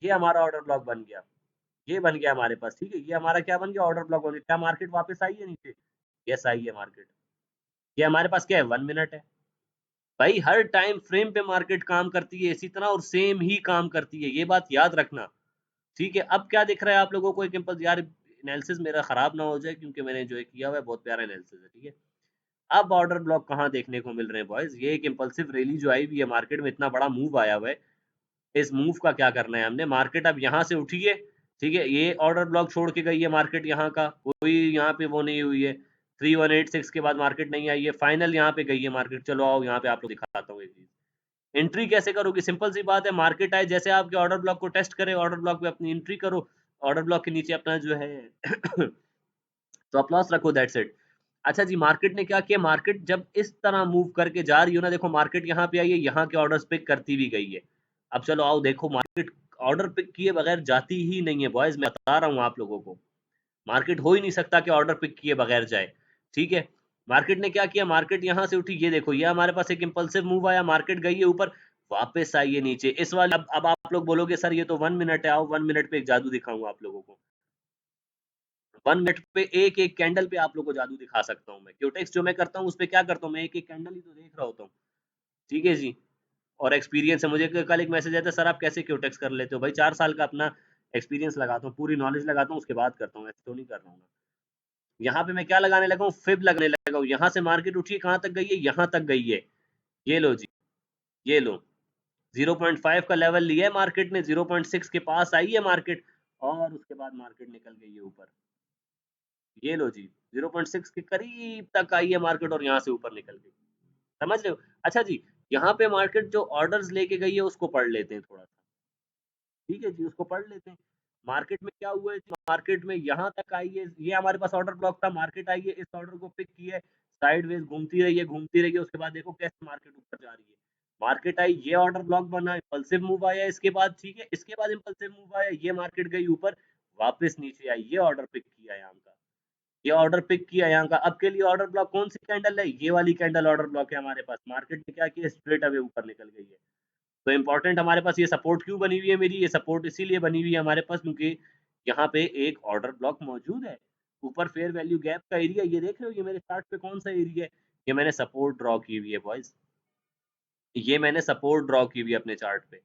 ये हमारा ऑर्डर ब्लॉक बन गया, ये बन गया हमारे पास, ठीक है। ये हमारा क्या बन गया? ऑर्डर ब्लॉक बन गया। क्या मार्केट वापस आई है नीचे? यस आई है मार्केट। ये हमारे पास क्या है? 1 मिनट है। भाई हर टाइम फ्रेम पे मार्केट काम करती है इसी तरह, और सेम ही काम करती है, ये बात याद रखना, ठीक है। अब क्या दिख रहा है आप लोगों को? एक इम्पल्स, यार एनालिसिस मेरा खराब ना हो जाए, क्योंकि मैंने जो है किया हुआ है बहुत प्यारा एनालिसिस है, ठीक है। अब ऑर्डर ब्लॉक कहाँ देखने को मिल रहे हैं बॉयज? ये एक इम्पल्सिव रैली जो आई हुई है मार्केट में, इतना बड़ा मूव आया हुआ है, इस मूव का क्या करना है हमने? मार्केट अब यहाँ से उठी है, ठीक है, ये ऑर्डर ब्लॉक छोड़ के गई है मार्केट, यहाँ का कोई यहाँ पे वो नहीं हुई है, 3186 के बाद मार्केट नहीं आई है, फाइनल यहाँ पे गई है मार्केट। चलो आओ यहाँ पे आप लोग दिखाता हूँ एक चीज। एंट्री कैसे करोगे? सिंपल सी बात है, मार्केट आए, जैसे आपके ऑर्डर ब्लॉक को टेस्ट करे, ऑर्डर ब्लॉक पे अपनी एंट्री करो, ऑर्डर ब्लॉक के नीचे अपना जो है स्टॉप लॉस रखो, दैट्स इट। अच्छा जी, मार्केट ने क्या किया? मार्केट जब इस तरह मूव करके जा रही हो ना, देखो मार्केट यहाँ पे आई है, यहाँ के ऑर्डर्स पिक करती भी गई है। अब चलो आओ देखो, मार्केट ऑर्डर पिक किए बगैर जाती ही नहीं है बॉयज, मैं बता रहा हूँ आप लोगों को। मार्केट हो ही नहीं सकता कि ऑर्डर पिक किए बगैर जाए, ठीक है। मार्केट ने क्या किया? मार्केट यहाँ से उठी, ये देखो, ये हमारे पास एक इम्पल्सिव मूव आया, मार्केट गई है ऊपर, वापस आई है नीचे, इस वाले। अब आप लोग बोलोगे सर ये तो 1 मिनट है, आओ 1 मिनट पे एक जादू दिखाऊंगा आप लोगों को। 1 मिनट पे एक-एक कैंडल पे आप लोग को जादू दिखा सकता हूँ मैं। क्यूटेक्स जो मैं करता हूँ उसपे क्या करता हूँ, मैं एक-एक कैंडल ही तो देख रहा होता हूँ। ठीक है जी। और एक्सपीरियंस है मुझे, कल एक मैसेज आया था, सर आप कैसे क्यूटेक्स कर लेते हो? भाई 4 साल का अपना एक्सपीरियंस लगाता हूँ, पूरी नॉलेज लगाता हूँ, उसके बाद करता हूँ, ऐसे तो नहीं कर रहा हूँ मैं। यहाँ पे मैं क्या लगाने लगा हूँ? फिब लगाने लगा हूँ। यहाँ से मार्केट उठी है, कहाँ तक गई है? यहाँ तक गई है। ये लो जी, ये लो। 0.5 का लेवल लिया है मार्केट ने, 0.6 के पास आई है मार्केट, और उसके बाद मार्केट निकल गई है ऊपर। ये लो जी, 0.6 के करीब तक आई है मार्केट और यहाँ से ऊपर निकल गई। समझ रहे हो? अच्छा जी, यहाँ पे मार्केट जो ऑर्डर्स लेके गई है उसको पढ़ लेते हैं थोड़ा सा। ठीक है जी, उसको पढ़ लेते हैं। मार्केट में क्या हुआ है? मार्केट में यहाँ तक आई है, ये हमारे पास ऑर्डर ब्लॉक था, मार्केट आई है, इस ऑर्डर को पिक किया है, साइडवेज घूमती रही है, उसके बाद देखो कैसे मार्केट ऊपर जा रही है। मार्केट आई, ये ऑर्डर ब्लॉक बना, इम्पल्सिव मूव आया इसके बाद, ठीक है, इसके बाद इम्पल्सिव मूव आया, ये मार्केट गई ऊपर, वापस नीचे आई, ये ऑर्डर पिक किया यहाँ का, ये ऑर्डर पिक किया यहाँ का। अब के लिए ऑर्डर ब्लॉक कौन सी कैंडल है? ये वाली कैंडल ऑर्डर ब्लॉक है हमारे पास। मार्केट ने क्या किया? स्ट्रेट अवे ऊपर निकल गई है। तो इम्पोर्टेंट हमारे पास ये सपोर्ट क्यों बनी हुई है मेरी? ये सपोर्ट इसीलिए बनी हुई है हमारे पास क्योंकि यहाँ पे एक ऑर्डर ब्लॉक मौजूद है। ऊपर फेयर वैल्यू गैप का एरिया ये देख रहे हो, ये मेरे चार्ट पे कौन सा एरिया है? ये मैंने सपोर्ट ड्रॉ की हुई है बॉयज, ये मैंने सपोर्ट ड्रॉ की हुई है अपने चार्ट पे।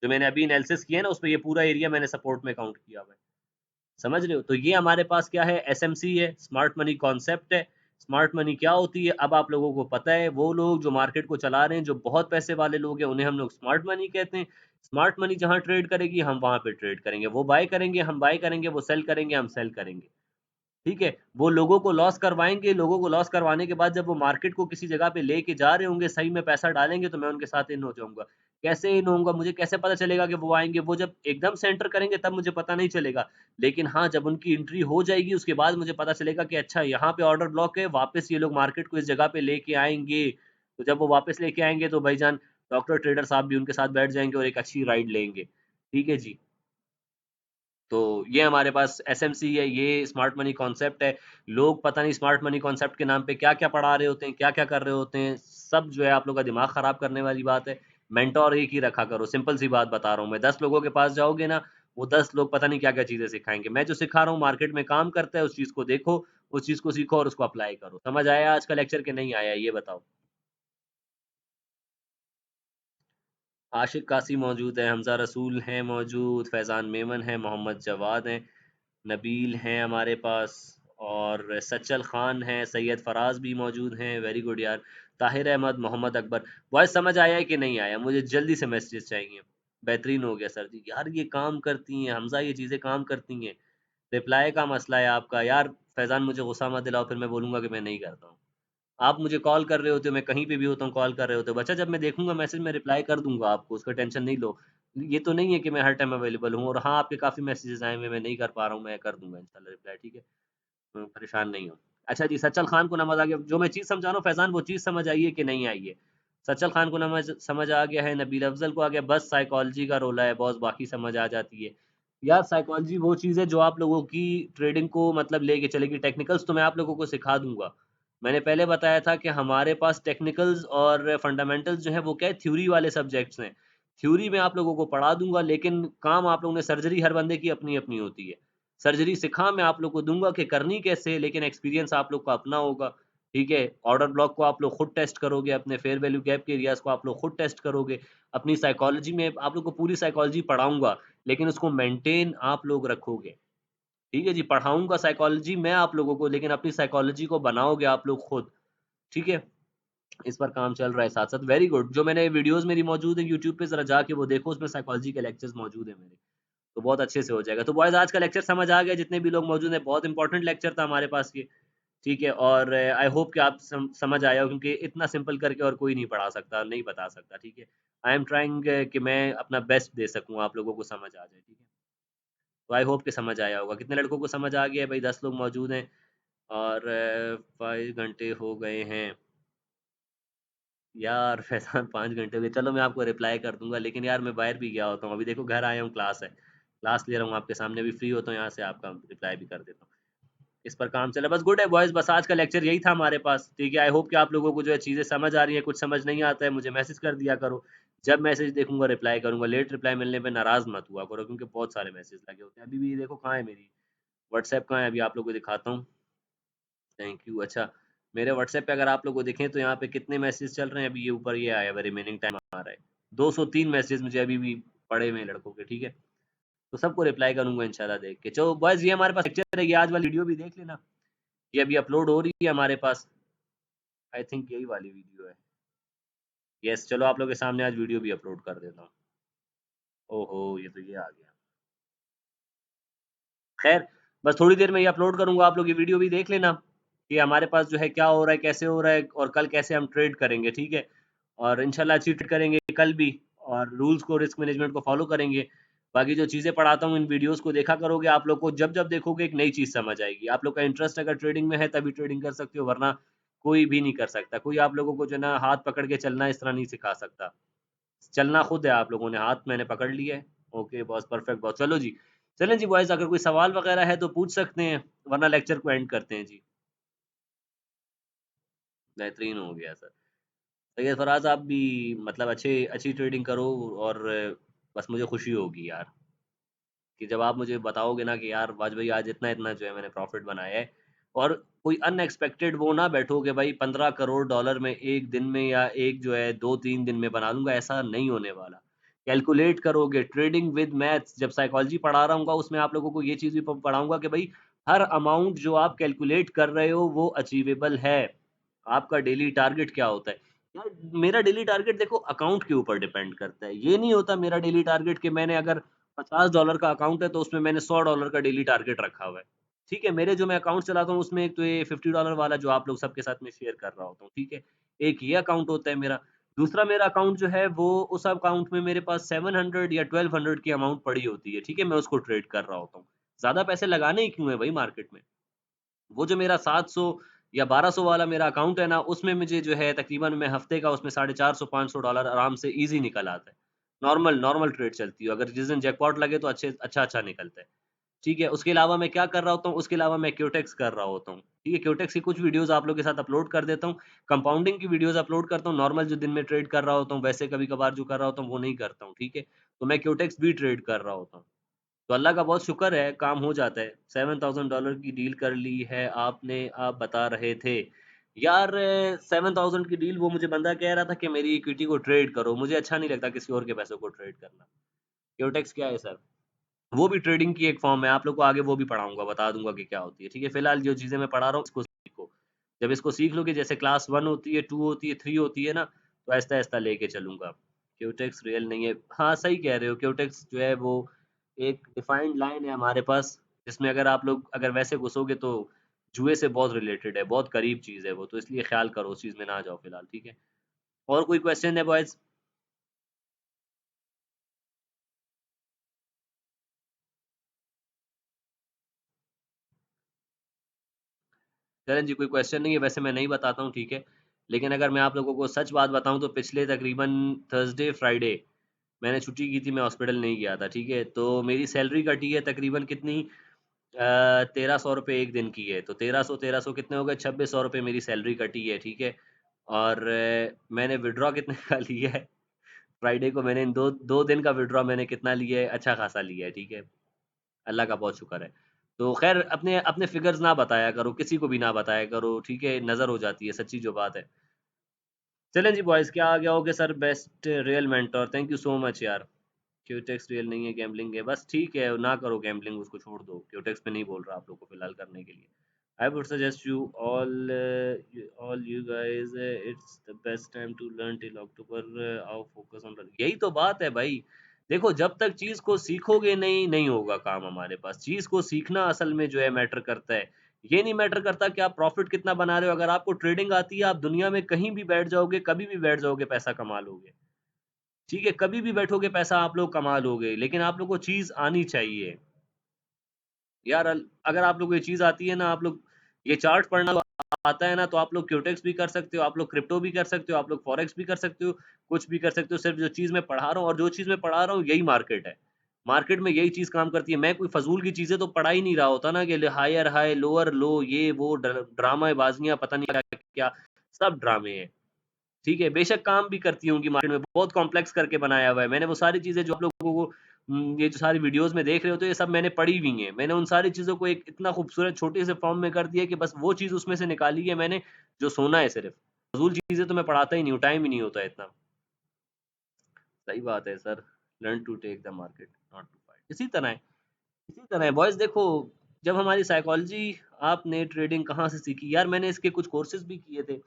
जो मैंने अभी एनालिसिस किया है ना, उस पे ये पूरा एरिया मैंने सपोर्ट में काउंट किया हुआ है। समझ रहे हो? तो ये हमारे पास क्या है? एसएमसी है, स्मार्ट मनी कॉन्सेप्ट है। स्मार्ट मनी क्या होती है अब आप लोगों को पता है। वो लोग जो मार्केट को चला रहे हैं, जो बहुत पैसे वाले लोग हैं, उन्हें हम लोग स्मार्ट मनी कहते हैं। स्मार्ट मनी जहाँ ट्रेड करेगी हम वहाँ पे ट्रेड करेंगे, वो बाय करेंगे हम बाय करेंगे, वो सेल करेंगे हम सेल करेंगे। ठीक है? वो लोगों को लॉस करवाएँगे, लोगों को लॉस करवाने के बाद जब वो मार्केट को किसी जगह पे लेके जा रहे होंगे, सही में पैसा डालेंगे, तो मैं उनके साथ इन हो जाऊँगा। कैसे इन होऊँगा? मुझे कैसे पता चलेगा कि वो आएँगे? वो जब एकदम से एंटर करेंगे तब मुझे पता नहीं चलेगा। लेकिन हाँ, जब उनकी एंट्री हो जाएगी उसके बाद मुझे पता चलेगा कि अच्छा यहाँ पे ऑर्डर ब्लॉक है, वापस ये लोग मार्केट को इस जगह पे लेके आएँगे। तो जब वो वापस लेके आएँगे तो भाईजान डॉक्टर ट्रेडर साहब भी उनके साथ बैठ जाएँगे और एक अच्छी राइड लेंगे। ठीक है जी। तो ये हमारे पास एसएमसी है, ये स्मार्ट मनी कॉन्सेप्ट है। लोग पता नहीं स्मार्ट मनी कॉन्सेप्ट के नाम पे क्या-क्या पढ़ा रहे होते हैं, क्या-क्या कर रहे होते हैं, सब जो है आप लोग का दिमाग खराब करने वाली बात है। मेंटर एक ही रखा करो, सिंपल सी बात बता रहा हूँ मैं। 10 लोगों के पास जाओगे ना, वो 10 लोग पता नहीं क्या-क्या चीज़ें सिखाएँगे। मैं जो सिखा रहा हूँ मार्केट में काम करता है, उस चीज़ को देखो, उस चीज़ को सीखो और उसको अप्लाई करो। समझ आया आज का लेक्चर कि नहीं आया, ये बताओ? आशिक कासी मौजूद है, हमज़ा रसूल हैं मौजूद, फैज़ान मेमन हैं, मोहम्मद जवाद हैं, नबील हैं हमारे पास और सच्चल ख़ान हैं, सैयद फ़राज़ भी मौजूद हैं, वेरी गुड यार। ताहिर अहमद, मोहम्मद अकबर। वॉइस समझ आया है कि नहीं आया? मुझे जल्दी से मैसेजेस चाहिए। बेहतरीन हो गया सर जी। यार ये काम करती हैं, हमज़ा ये चीज़ें काम करती हैं। रिप्लाई का मसला है आपका। यार फैज़ान मुझे गुस्सा मत दिलाओ फिर मैं बोलूँगा कि मैं नहीं करता हूँ। आप मुझे कॉल कर रहे होते हो, मैं कहीं पे भी होता हूँ, कॉल कर रहे होते हो। बच्चा जब मैं देखूँगा मैसेज मैं रिप्लाई कर दूँगा आपको, उसका टेंशन नहीं लो। ये तो नहीं है कि मैं हर टाइम अवेलेबल हूँ और हाँ, आपके काफ़ी मैसेजेस आए हुए हैं, मैं नहीं कर पा रहा हूँ, मैं कर दूँगा इंशाल्लाह रिप्लाई, ठीक है? परेशान नहीं हो। अच्छा जी, सच्चल खान को नमज़ आ गया। जो मैं चीज़ समझा रहा हूँ फैज़ान वो चीज़ समझ आई है कि नहीं आई है? सच्चल खान को नमज़ समझ आ गया है, नबील अफ़ज़ल को आ गया, बस साइकोलॉजी का रोला है बॉस, बाकी समझ आ जाती है। यार साइकोलॉजी वो चीज़ है जो आप लोगों की ट्रेडिंग को मतलब लेके चलेगी, टेक्निकल्स तो मैं आप लोगों को सिखा दूँगा। मैंने पहले बताया था कि हमारे पास टेक्निकल्स और फंडामेंटल्स जो हैं वो क्या है थ्योरी वाले सब्जेक्ट्स हैं। थ्योरी मैं आप लोगों को पढ़ा दूँगा लेकिन काम आप लोगों ने सर्जरी हर बंदे की अपनी-अपनी होती है। सर्जरी सिखा मैं आप लोग को दूँगा कि करनी कैसे है, लेकिन एक्सपीरियंस आप लोग को अपना होगा, ठीक है? ऑर्डर ब्लॉक को आप लोग खुद टेस्ट करोगे, अपने फेयर वैल्यू गैप के एरियाज़ को आप लोग खुद टेस्ट करोगे। अपनी साइकोलॉजी में आप लोग को पूरी साइकोलॉजी पढ़ाऊँगा, लेकिन उसको मेंटेन आप लोग रखोगे, ठीक है जी? पढ़ाऊँगा साइकोलॉजी मैं आप लोगों को, लेकिन अपनी साइकोलॉजी को बनाओगे आप लोग खुद, ठीक है? इस पर काम चल रहा है साथ-साथ, वेरी गुड। जो मैंने वीडियोज़ मेरी मौजूद है यूट्यूब पे ज़रा जाके वो देखो, उसमें साइकोलॉजी के लेक्चर्स मौजूद हैं मेरे। तो बहुत अच्छे से हो जाएगा। तो बॉयज़ आज का लेक्चर समझ आ गया जितने भी लोग मौजूद हैं, बहुत इंपॉर्टेंट लेक्चर था हमारे पास ये, ठीक है? और आई होप कि आप समझ आया हो क्योंकि इतना सिंपल करके और कोई नहीं पढ़ा सकता, नहीं बता सकता, ठीक है? आई एम ट्राइंग कि मैं अपना बेस्ट दे सकूँ, आप लोगों को समझ आ जाए, ठीक है? तो आई होप कि समझ आया होगा। कितने लड़कों को समझ आ गया है? भई 10 लोग मौजूद हैं और 5 घंटे हो गए हैं। यार फैज़ान 5 घंटे हो गए, चलो मैं आपको रिप्लाई कर दूँगा लेकिन यार मैं बाहर भी गया होता हूँ। अभी देखो घर आया हूँ, क्लास है। क्लास ले रहा हूँ आपके सामने, अभी फ्री होता हूँ यहाँ से आपका रिप्लाई भी कर देता हूँ। इस पर काम चला बस गुड है बॉयज़, बस आज का लेक्चर यही था हमारे पास, ठीक है? आई होप कि आप लोगों को जो है चीज़ें समझ आ रही हैं, कुछ समझ नहीं आता है मुझे मैसेज कर दिया करो। जब मैसेज देखूँगा रिप्लाई करूँगा, लेट रिप्लाई मिलने पे नाराज़ मत हुआ करो क्योंकि बहुत सारे मैसेज लगे होते हैं। अभी भी देखो कहाँ है मेरी व्हाट्सएप कहाँ है अभी आप लोगों को दिखाता हूँ। Thank you. अच्छा, मेरे व्हाट्सएप पे अगर आप लोग को दिखें तो यहाँ पे कितने मैसेज चल रहे हैं, अभी ये ऊपर ये आया हुआ है रिमेनिंग टाइम आ रहा है। 203 मैसेज मुझे अभी भी पड़े हुए हैं लड़कों के, ठीक है? तो सबको रिप्लाई करूँगा इंशाल्लाह देख के। चलो बॉयज़ ये हमारे पास लेक्चर है, ये आज वाली वीडियो भी देख लेना। ये अभी अपलोड हो रही है हमारे पास। आई थिंक यही वाली वीडियो है। यस, चलो आप लोग के सामने आज वीडियो भी अपलोड कर देता हूँ। ओहो! ये तो ये आ गया। ख़ैर, बस थोड़ी देर में ये अपलोड करूँगा, आप लोग ये वीडियो भी देख लेना, कि हमारे पास जो है क्या हो रहा है, कैसे हो रहा है और कल कैसे हम ट्रेड करेंगे, ठीक है? और इंशाल्लाह अच्छी ट्रेड करेंगे कल भी और रूल्स को, रिस्क मैनेजमेंट को फ़ॉलो करेंगे। बाकी जो चीज़ें पढ़ाता हूँ, इन वीडियोज़ को देखा करोगे, आप लोग को जब-जब देखोगे एक नई चीज़ समझ आएगी। आप लोग का इंटरेस्ट अगर ट्रेडिंग में है, तभी ट्रेडिंग कर सकते हो, वरना कोई भी नहीं कर सकता। कोई आप लोगों को जो है ना हाथ पकड़ के चलना इस तरह नहीं सिखा सकता। चलना खुद है आप लोगों ने, हाथ मैंने पकड़ लिया है। Okay boss, perfect boss. चलो जी, चलें जी बॉयज़ अगर कोई सवाल वगैरह है तो पूछ सकते हैं, वरना लेक्चर को एंड करते हैं जी। बेहतरीन हो गया सर। सैयद फराज आप भी मतलब अच्छी ट्रेडिंग करो और बस मुझे खुशी होगी यार, कि जब आप मुझे बताओगे ना कि यार वाज भाई आज इतना-इतना जो है मैंने प्रॉफ़िट बनाया है और कोई अनएक्सपेक्टेड वो ना बैठो कि भाई 15 करोड़ डॉलर में 1 दिन में या एक जो है 2-3 दिन में बना लूँगा, ऐसा नहीं होने वाला। कैलकुलेट करोगे, ट्रेडिंग विद मैथ्स जब साइकोलॉजी पढ़ा रहा हूँगा उसमें आप लोगों को ये चीज़ भी प पढ़ाऊँगा कि भई हर अमाउंट जो आप कैलकुलेट कर रहे हो वो अचीवेबल है। आपका डेली टारगेट क्या होता है? यार मेरा डेली टारगेट देखो अकाउंट के ऊपर डिपेंड करता है। ये नहीं होता मेरा डेली टारगेट कि मैंने अगर $50 का अकाउंट है तो उसमें मैंने $100 का डेली टारगेट रखा हुआ है। ठीक है, मेरे जो मैं अकाउंट चलाता हूँ उसमें एक तो ये $50 वाला जो आप लोग सबके साथ में शेयर कर रहा होता हूँ, ठीक है? एक ये अकाउंट होता है मेरा। दूसरा मेरा अकाउंट जो है वो उस अकाउंट में मेरे पास 700 या 1200 की अमाउंट पड़ी होती है, ठीक है? मैं उसको ट्रेड कर रहा होता हूँ। ज़्यादा पैसे लगाने ही क्यों है भाई मार्केट में? वो जो मेरा 700 या 1200 वाला मेरा अकाउंट है ना, उसमें मुझे जो है तकरीबन मैं हफ़्ते का उसमें $450-500 आराम से ईज़ी निकल आता है। नॉर्मल नॉर्मल ट्रेड चलती है, अगर जिस दिन जैकपॉट लगे तो अच्छा-अच्छा निकलता है। ठीक है? उसके अलावा मैं क्या कर रहा होता हूँ, उसके अलावा मैं क्यूटेक्स कर रहा होता हूँ, ठीक है? क्यूटेक्स की कुछ वीडियोज़ आप लोगों के साथ अपलोड कर देता हूँ, कंपाउंडिंग की वीडियोज़ अपलोड करता हूँ, नॉर्मल जो दिन में ट्रेड कर रहा होता हूँ, वैसे कभी-कभार जो कर रहा होता हूँ, वो नहीं करता हूँ, ठीक है? तो मैं क्यूटेक्स भी ट्रेड कर रहा होता हूँ। तो अल्लाह का बहुत शुक्र है, काम हो जाता है। $7000 की डील कर ली है आपने, आप बता रहे थे। यार 7000 की डील वो मुझे बंदा कह रहा था कि मेरी इक्विटी को ट्रेड करो, मुझे अच्छा नहीं लगता किसी और के पैसों को ट्रेड करना। क्यूटेक्स क्या है सर? वो भी ट्रेडिंग की एक फ़ॉर्म है, आप लोग को आगे वो भी पढ़ाऊँगा, बता दूँगा कि क्या होती है, ठीक है? फ़िलहाल जो चीज़ें मैं पढ़ा रहा हूँ इसको सीखो। जब इसको सीख लोगे जैसे क्लास 1 होती है, 2 होती है, 3 होती है ना, तो आहिस्ता-आहिस्ता लेके चलूँगा। क्यूटेक्स रियल नहीं है हाँ, सही कह रहे हो, क्यूटेक्स जो है वो एक डिफाइंड लाइन है हमारे पास, जिसमें अगर आप लोग अगर वैसे घुसोगे तो जुए से बहुत रिलेटेड है, बहुत करीब चीज़ है वो, तो इसलिए ख़्याल करो उस चीज़ में ना जाओ फ़िलहाल, ठीक है? और कोई क्वेश्चन है बॉयज़? चलें जी, कोई क्वेश्चन नहीं है, वैसे मैं नहीं बताता हूँ, ठीक है। लेकिन अगर मैं आप लोगों को सच बात बताऊँ तो पिछले तकरीबन थर्सडे, फ्राइडे मैंने छुट्टी की थी, मैं हॉस्पिटल नहीं गया था, ठीक है। तो मेरी सैलरी कटी है तकरीबन कितनी 1300 रुपए एक दिन की है। तो 1300 कितने हो गए? 2600 रुपए मेरी सैलरी कटी है, ठीक है। और मैंने विथड्रॉ कितने का लिया है? फ्राइडे को मैंने इन 2 दिन का विथड्रॉ मैंने कितना लिया है? अच्छा खासा लिया है, ठीक है। अल्लाह का बहुत शुक्र है। तो ख़ैर अपने अपने फ़िगर्स ना बताया करो, किसी को भी ना बताया करो, ठीक है? नज़र हो जाती है, सच्ची जो बात है। चलें जी बॉयज़, क्या आ गया okay sir best real mentor, thank you so much यार। क्यूटेक्स रियल नहीं है, गैम्बलिंग है। बस ठीक है, ना करो गैम्बलिंग, उसको छोड़ दो। क्यूटेक्स पे नहीं बोल रहा आप लोग को फ़िलहाल करने के लिए। I would suggest you all you guys it's the best time to learn till October our focus on learning. यही तो बात है भाई। देखो जब तक चीज़ को सीखोगे नहीं, नहीं होगा काम हमारे पास। चीज़ को सीखना असल में जो है मैटर करता है। ये नहीं मैटर करता कि आप प्रॉफ़िट कितना बना रहे हो, अगर आपको ट्रेडिंग आती है, आप दुनिया में कहीं भी बैठ जाओगे, कभी भी बैठ जाओगे, पैसा कमा लोगे। ठीक है, कभी भी बैठोगे पैसा आप लोग कमा लोगे, लेकिन आप लोग को चीज़ आनी चाहिए। यार अगर आप लोग को ये चीज़ आती है ना, आप लोग ये चार्ट पढ़ना आता है ना, तो आप लोग क्यूटेक्स भी कर सकते हो, आप लोग क्रिप्टो भी कर सकते हो, आप लोग फॉरेक्स भी कर सकते हो, कुछ भी कर सकते हो। सिर्फ़ जो चीज़ मैं पढ़ा रहा हूँ और जो चीज़ मैं पढ़ा रहा हूँ यही मार्केट है। मार्केट में यही चीज़ काम करती है। मैं कोई फ़ज़ूल की चीज़ें तो पढ़ा ही नहीं रहा होता ना कि ल हायर हाई, लोअर लो, ये वो ड्रामाबाज़ियाँ पता नहीं क्या-क्या, सब ड्रामे हैं। ठीक है, बेशक काम भी करती होंगी मार्केट में, बहुत कॉम्प्लेक्स करके बनाया हुआ है। मैंने वो सारी चीज़ें जो आप लोगों को ये जो सारी वीडियोज़ में देख रहे होते हो, ये सब मैंने पढ़ी हुई हैं। मैंने उन सारी चीज़ों को एक इतना खूबसूरत छोटे से फ़ॉर्म में कर दिया कि बस वो चीज़ उसमें से निकाली है मैंने, जो सोना है सिर्फ़। फ़िज़ूल चीज़ें तो मैं पढ़ाता ही नहीं हूँ, टाइम ही नहीं होता है इतना। सही बात है sir, learn to take the market, not to fight. इसी तरह है बॉयज़ देखो, जब हमारी साइकोलॉजी आपने ट्रेडिंग कहाँ से सीखी? यार मैंने इसके कुछ कोर्सेज़ भी किए थे,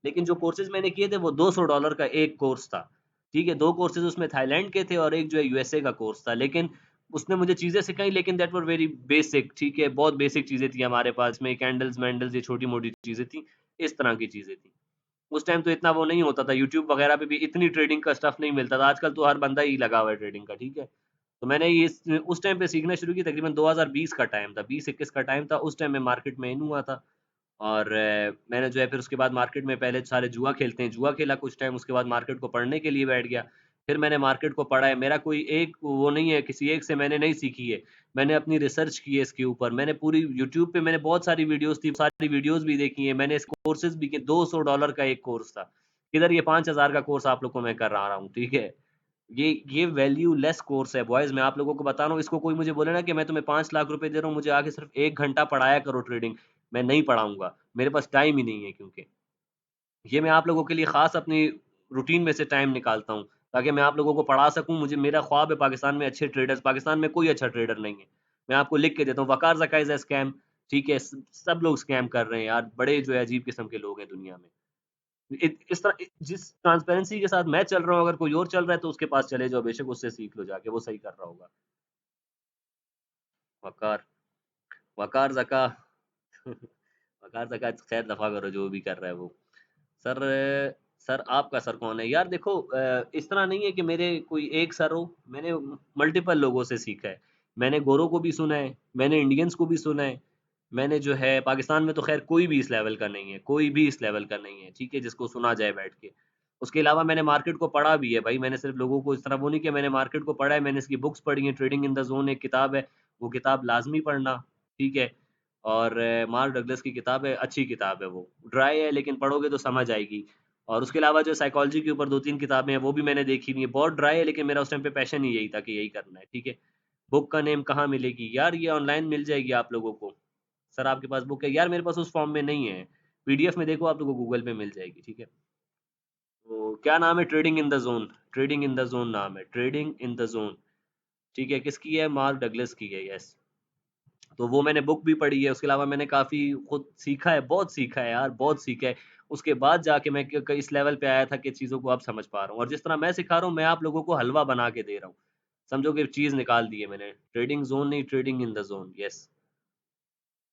लेकिन जो कोर्सेज़ मैंने किए थे वो $200 का एक कोर्स था, ठीक है? 2 कोर्सेज़ उसमें थाईलैंड के थे और एक जो है यूएसए का कोर्स था, लेकिन उसने मुझे चीज़ें सिखाई लेकिन दैट वर वेरी बेसिक ठीक है? बहुत बेसिक चीज़ें थी हमारे पास में कैंडल्स-वैंडल्स ये छोटी-मोटी चीज़ें थी, इस तरह की चीज़ें थी। उस टाइम तो इतना वो नहीं होता था, यूट्यूब वगैरह पे भी इतनी ट्रेडिंग का स्टफ़ नहीं मिलता था, आजकल तो हर बंदा ही लगा हुआ है ट्रेडिंग का, ठीक है? तो मैंने ये इस उस टाइम पे सीखना शुरू की तकरीबन 2020 का टाइम था, 20-21 का टाइम था, उस टाइम मैं मार्केट में इन हुआ था और मैंने जो है फिर उसके बाद मार्केट में पहले सारे जुआ खेलते हैं, जुआ खेला कुछ टाइम उसके बाद मार्केट को पढ़ने के लिए बैठ गया। फिर मैंने मार्केट को पढ़ा है, मेरा कोई एक वो नहीं है, किसी एक से मैंने नहीं सीखी है। मैंने अपनी रिसर्च की है इसके ऊपर, मैंने पूरी यूट्यूब पे मैंने बहुत सारी वीडियोज़ थी, सारी वीडियोज़ भी देखी हैं, मैंने इस कोर्सेज़ भी किए, $200 का एक कोर्स था। इधर ये 5000 का कोर्स आप लोग को मैं करा रहा हूँ, ठीक है? ये वैल्यू लेस कोर्स है बॉयज़ मैं आप लोगों को बता रहा हूँ इसको कोई मुझे बोले ना कि मैं तुम्हें 5 लाख रुपए दे रहा हूँ, मुझे आके सिर्फ़ 1 घंटा पढ़ाया करो ट्रेडिंग, मैं नहीं पढ़ाऊँगा। मेरे पास टाइम ही नहीं है क्योंकि। ये मैं आप लोगों के लिए ख़ास अपनी रूटीन में से टाइम निकालता हूँ, ताकि मैं आप लोगों को पढ़ा सकूँ। मुझे मेरा ख्वाब है पाकिस्तान में अच्छे ट्रेडर्स पाकिस्तान में कोई अच्छा ट्रेडर नहीं है। मैं आपको लिख के देता हूँ, वक़ार ज़का इज़ अ स्कैम ठीक है? सब लोग स्कैम कर रहे हैं यार, बड़े जो है अजीब किस्म के लोग हैं दुनिया में। इस तरह जिस ट्रांसपेरेंसी के साथ मैं चल रहा हूँ, अगर कोई और चल रहा है तो उसके पास चले जाओ, बेशक उससे सीख लो जाके, वो सही कर रहा होगा। वक़ार वक़ार ज़का वक़ार ज़का ख़ैर दफ़ा करो जो भी कर रहा है वो। सर सर आपका सर कौन है? यार देखो इस तरह नहीं है कि मेरे कोई एक सर हो, मैंने मल्टीपल लोगों से सीखा है। मैंने गोरों को भी सुना है, मैंने इंडियंस को भी सुना है, मैंने जो है पाकिस्तान में तो ख़ैर कोई भी इस लेवल का नहीं है, कोई भी इस लेवल का नहीं है, ठीक है? जिसको सुना जाए बैठ के। उसके अलावा मैंने मार्केट को पढ़ा भी है भाई, मैंने सिर्फ़ लोगों को इस तरह वो नहीं किया, मैंने मार्केट को पढ़ा है, मैंने इसकी बुक्स पढ़ी हैं, ट्रेडिंग इन द ज़ोन एक किताब है, वो किताब लाज़मी पढ़ना, ठीक है? और मार्क डगलस की किताब है, अच्छी किताब है वो। ड्राई है लेकिन पढ़ोगे तो समझ आएगी। और उसके अलावा जो साइकोलॉजी के ऊपर 2-3 किताबें हैं, वो भी मैंने देखी हुई हैं। बहुत ड्राई है लेकिन मेरा उस टाइम पे पैशन ही यही था कि यही करना है, ठीक है? बुक का नेम कहाँ मिलेगी? यार ये ऑनलाइन मिल जाएगी आप लोगों को। सर आपके पास बुक है? यार मेरे पास उस फ़ॉर्म में नहीं है। पीडीएफ में देखो आप लोगों को गूगल पे मिल जाएगी, ठीक है? तो क्या नाम है? Trading in the zone, trading in the zone नाम है, ट्रेडिंग इन द ज़ोन, ठीक है? किसकी है? मार्क डगलस की है, यस। तो वो मैंने बुक भी पढ़ी है, उसके अलावा मैंने काफ़ी खुद सीखा है, बहुत सीखा है यार, बहुत सीखा है। उसके बाद जाके मैं क क इस लेवल पे आया था कि चीज़ों को अब समझ पा रहा हूँ और जिस तरह मैं सिखा रहा हूँ, मैं आप लोगों को हलवा बना के दे रहा हूँ। समझो कि चीज़ निकाल दी है मैंने। ट्रेडिंग ज़ोन नहीं, trading in the zone, yes.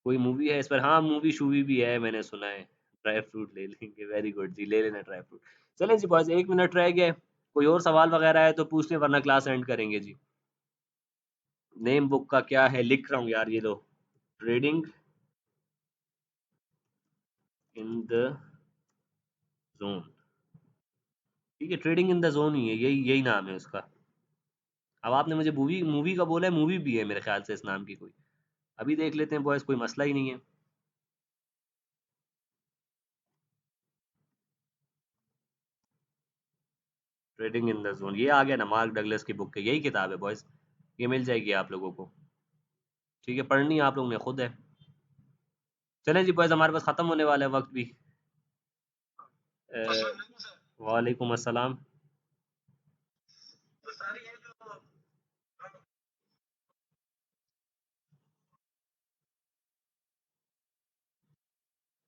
कोई मूवी है इस पर? हाँ, मूवी-शूवी भी है मैंने सुना है। ड्राई फ्रूट ले लेंगे, वेरी गुड जी, ले लेना ड्राई फ्रूट। चलें जी बॉयज़ 1 मिनट रह गया है। कोई और सवाल वगैरह है तो पूछ लें वरना क्लास एंड करेंगे जी। नेम बुक का क्या है? लिख रहा हूँ यार ये लो। Trading in the zone. ठीक है, ट्रेडिंग इन द ज़ोन ही है, यही यही नाम है उसका। अब आपने मुझे मूवी मूवी का बोला है, मूवी भी है मेरे ख़्याल से इस नाम की कोई। अभी देख लेते हैं बॉयज़, कोई मसला ही नहीं है। ट्रेडिंग इन द ज़ोन, ये आ गया ना मार्क डगलस की बुक है, यही किताब है बॉयज़। ये मिल जाएगी आप लोगों को। ठीक है, पढ़नी आप लोगों ने खुद है। चलें जी बॉयज़, हमारे पास ख़त्म होने वाला है वक़्त भी। वालेकुम अस्सलाम।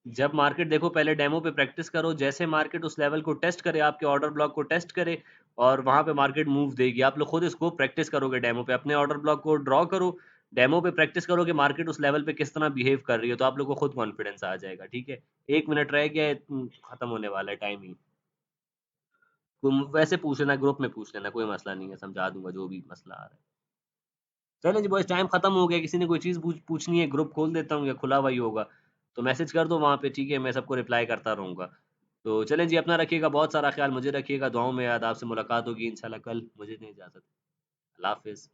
जब मार्केट देखो पहले डेमो पे प्रैक्टिस करो, जैसे मार्केट उस लेवल को टेस्ट करे, आपके ऑर्डर ब्लॉक को टेस्ट करे और वहाँ पे मार्केट मूव देगी। आप लोग खुद इसको प्रैक्टिस करोगे डेमो पे, अपने ऑर्डर ब्लॉक को ड्रॉ करो, डेमो पे प्रैक्टिस करो कि मार्केट उस लेवल पे किस तरह बिहेव कर रही है, तो आप लोग को खुद कॉन्फिडेंस आ जाएगा, ठीक है? 1 मिनट रह गया है, खत्म होने वाला है टाइम ही। तुम वैसे पूछ लेना, ग्रुप में पूछ लेना, कोई मसला नहीं है, समझा दूँगा जो भी मसला आ रहा है। चलें जी बॉयज़, टाइम खत्म हो गया, किसी ने कोई चीज़ पूछनी है, ग्रुप खोल देता हूँ या खुला हुआ ही होगा, तो मैसेज कर दो वहाँ पे, ठीक है? मैं सबको रिप्लाई करता रहूँगा। तो चलें जी, अपना रखिएगा बहुत सारा ख़्याल, मुझे रखिएगा दुआओं में याद। आपसे मुलाकात होगी इंशाल्लाह कल। मुझे दें इजाज़त। अल्लाह हाफ़िज़।